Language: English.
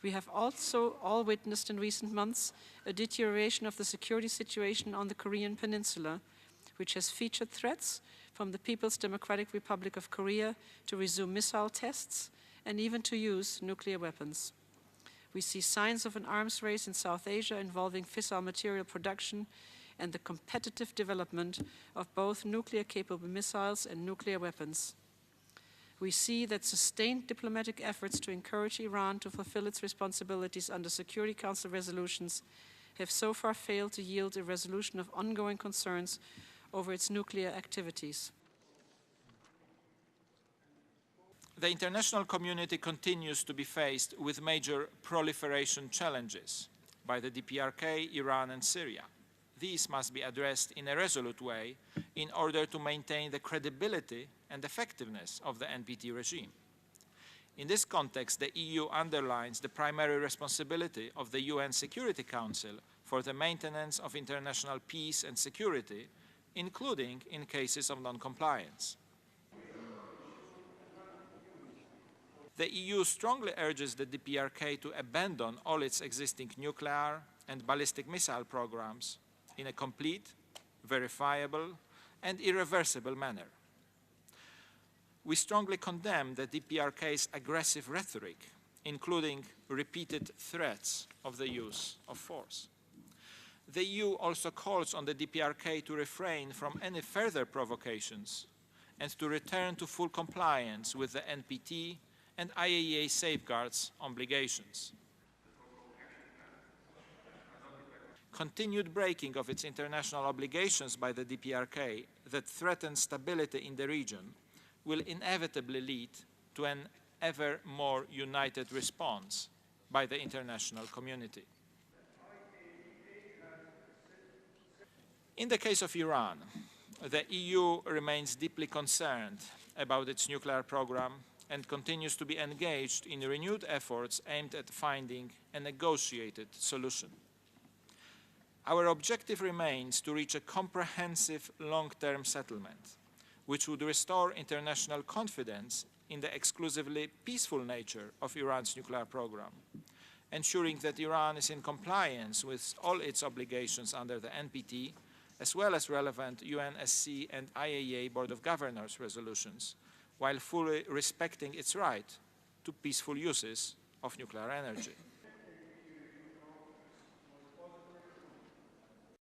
We have also all witnessed in recent months a deterioration of the security situation on the Korean Peninsula, which has featured threats from the People's Democratic Republic of Korea to resume missile tests and even to use nuclear weapons. We see signs of an arms race in South Asia involving fissile material production and the competitive development of both nuclear-capable missiles and nuclear weapons. We see that sustained diplomatic efforts to encourage Iran to fulfill its responsibilities under Security Council resolutions have so far failed to yield a resolution of ongoing concerns over its nuclear activities. The international community continues to be faced with major proliferation challenges by the DPRK, Iran and Syria. These must be addressed in a resolute way in order to maintain the credibility and effectiveness of the NPT regime. In this context, the EU underlines the primary responsibility of the UN Security Council for the maintenance of international peace and security, including in cases of non-compliance. The EU strongly urges the DPRK to abandon all its existing nuclear and ballistic missile programs in a complete, verifiable, and irreversible manner. We strongly condemn the DPRK's aggressive rhetoric, including repeated threats of the use of force. The EU also calls on the DPRK to refrain from any further provocations and to return to full compliance with the NPT and IAEA safeguards obligations. Continued breaking of its international obligations by the DPRK that threaten stability in the region will inevitably lead to an ever more united response by the international community. In the case of Iran, the EU remains deeply concerned about its nuclear program and continues to be engaged in renewed efforts aimed at finding a negotiated solution. Our objective remains to reach a comprehensive long-term settlement, which would restore international confidence in the exclusively peaceful nature of Iran's nuclear program, ensuring that Iran is in compliance with all its obligations under the NPT, as well as relevant UNSC and IAEA Board of Governors resolutions, while fully respecting its right to peaceful uses of nuclear energy.